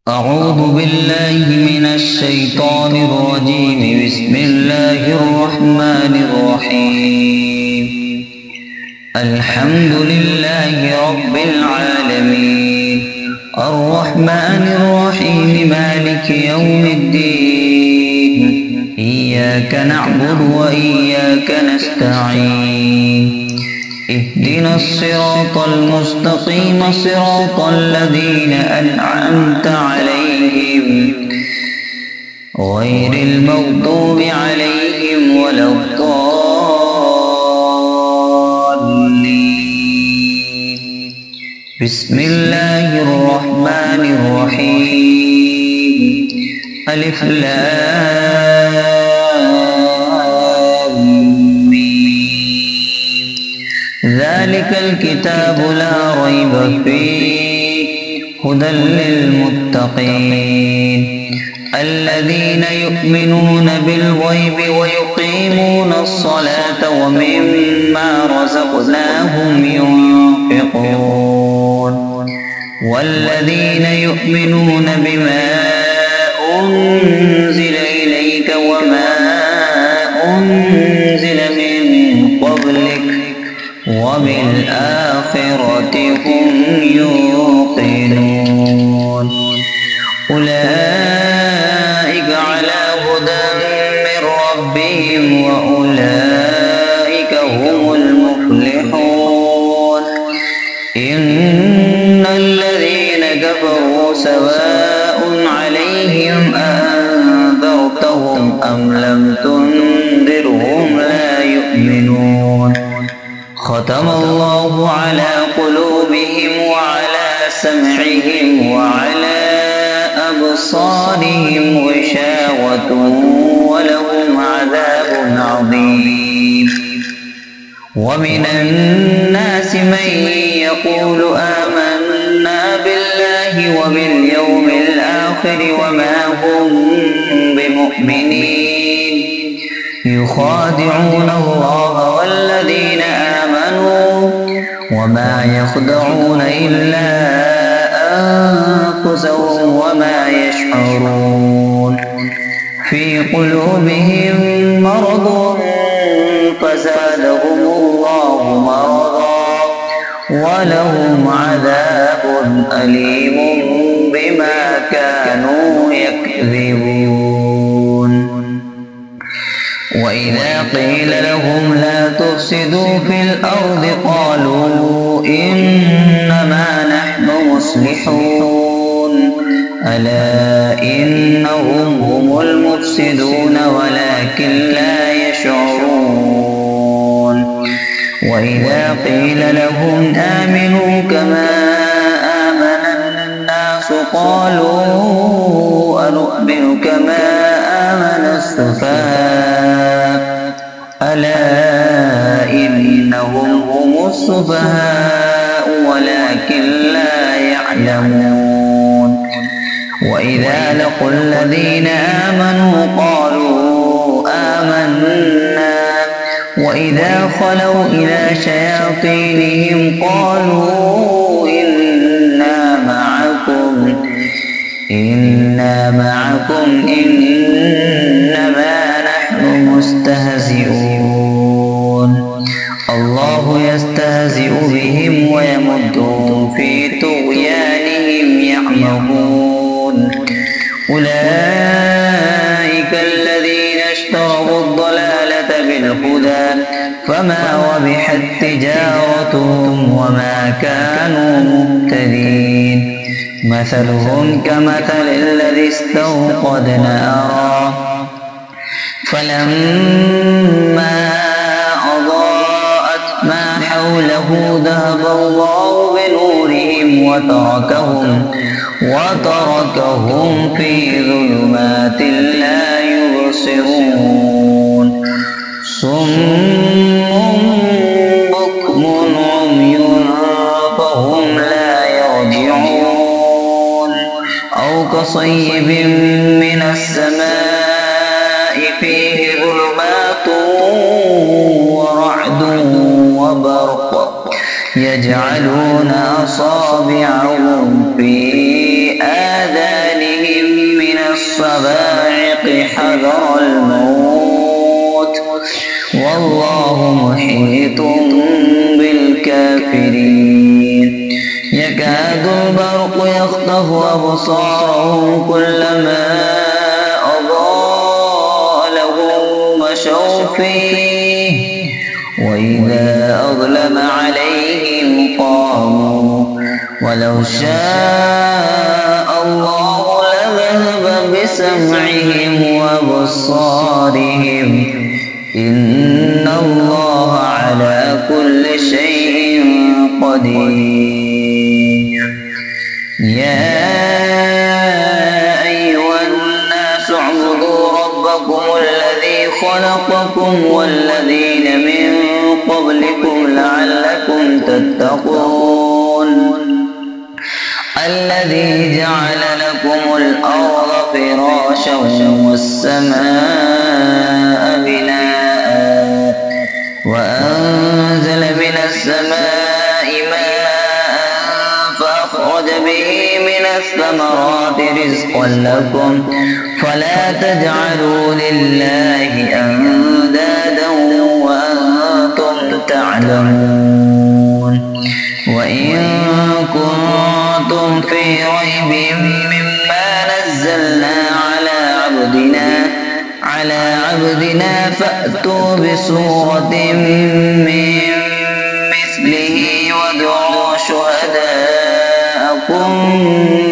أعوذ بالله من الشيطان الرجيم. بسم الله الرحمن الرحيم. الحمد لله رب العالمين، الرحمن الرحيم، مالك يوم الدين. إياك نعبد وإياك نستعين. اهدنا الصراط المستقيم، صراط الذين أنعمت عليهم غير المغضوب عليهم ولا الضالين. بسم الله الرحمن الرحيم. ألف لام ذلك الكتاب لا ريب فيه هدى للمتقين الذين يؤمنون بالغيب ويقيمون الصلاة ومما رزقناهم ينفقون والذين يؤمنون بما أنزل إليك وما أنزل من قبلك وبالآخرة هم يوقنون. أولئك على هدى من ربهم وأولئك هم المفلحون. إن الذين كفروا سواء عليهم أأنذرتهم أم لم تنذرهم لا يؤمنون. ختم الله على قلوبهم وعلى سمعهم وعلى أبصارهم غشاوة ولهم عذاب عظيم. ومن الناس من يقول آمنا بالله وباليوم الآخر وما هم بمؤمنين. يخادعون الله والذين آمنوا وما يخدعون إلا أنفسهم وما يشعرون. في قلوبهم مرض فزادهم الله مرضا ولهم عذاب أليم بما كانوا يكذبون. وإذا قيل لهم لا تفسدوا في الأرض قالوا إنما نحن مصلحون. ألا إنهم هم المفسدون ولكن لا يشعرون. وإذا قيل لهم آمنوا كما آمن الناس قالوا أنؤمن كما آمن السفهاء. ألا إنهم هم السفهاء ولكن لا يعلمون. وإذا لقوا الذين آمنوا قالوا آمنا وإذا خلوا إلى شياطينهم قالوا إنا معكم إنما نحن مستهزئون. الله يستهزئ بهم ويمدهم في طغيانهم يعمهون. أولئك الذين اشتروا الضلالة بالهدى فما ربحت تجارتهم وما كانوا مهتدين. مثلهم كمثل الذي استوقد نارا فلما أضاءت ما حوله ذهب الله بنورهم وتركهم في ظلمات لا يبصرون. صم بكم عمي فهم لا يرجعون. أو كصيب من السماء فيه ظلمات ورعد وبرق يجعلون أصابعهم في آذانهم حذر الموت والله محيط بالكافرين يكاد البرق يخطف أبصارهم كلما أضاء لهم مشوا فيه وإذا أظلم عليهم قاموا ولو شاء الله لذهب بسمعهم وأبصارهم إن الله على كل شيء قدير يا أيها الناس اعبدوا ربكم الذي خلقكم والذين من قبلكم لعلكم تتقون الذي جعل لكم الأرض فراشا والسماء بناء وأنزل من السماء ماء فأخرج به من الثمرات رزقا لكم فلا تجعلوا لله أندادا وأنتم تعلمون وإن كنتم في ريب مما نزلنا على عبدنا فأتوا بسورة من مثله وادعوا شهداءكم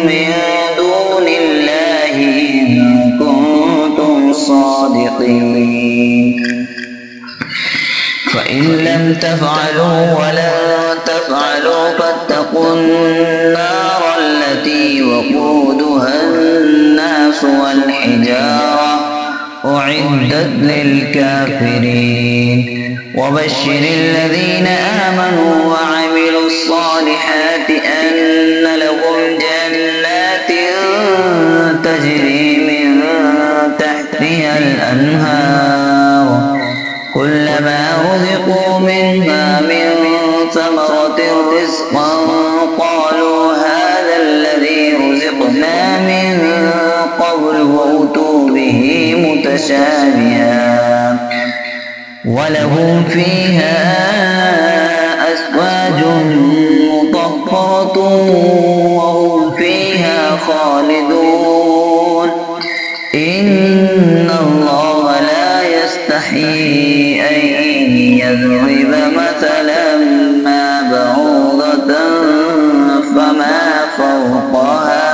من دون الله إن كنتم صادقين فإن لم تفعلوا ولن تفعلوا فاتقوا النار التي وقودها الناس والحجارة أعدت للكافرين وبشر الذين آمنوا وعملوا الصالحات أن لهم جنات تجري من تحتها الأنهار كلما رزقوا منها من ثمرة رزقا قالوا هذا الذي رزقنا من قبل وأتوا به متشابها ولهم فيها أزواج مطهرة وهم فيها خالدون إن الله لا يستحيي أن يضرب مثلا ما بعوضة فما فوقها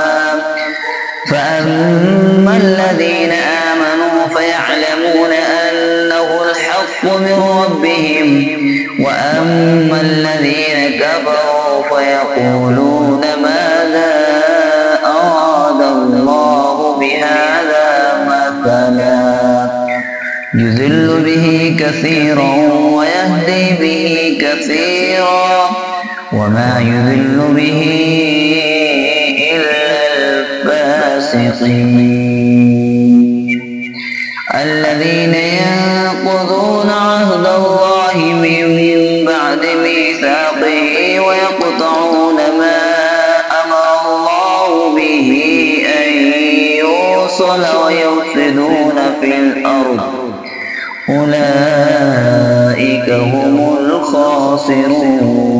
فأما الذين آمنوا فيعلمون أنه الحق من ربهم وأما الذين كفروا فيقولون ماذا أراد الله بهذا مثلا يذل به كثيرا ويهدي به كثيرا وما يذل به إلا الفاسقين الذين ينقضون عهد الله من بعد ميثاقه ويقطعون ما أمر الله به أن يوصل ويفسدون في الأرض أولئك هم الخاسرون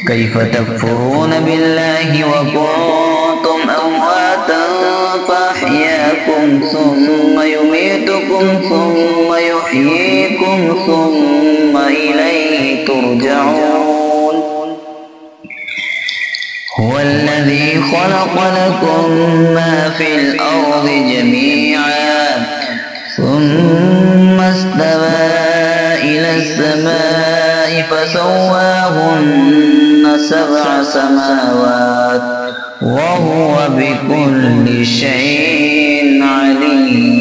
كيف تكفرون بالله وكنتم أمواتا فأحياكم ثم يميتكم ثم يحييكم ثم إليه ترجعون هو الذي خلق لكم ما في الأرض جميعا ثم استوى إلى السماء فسواهن 7 سماوات وهو بكل شيء عليم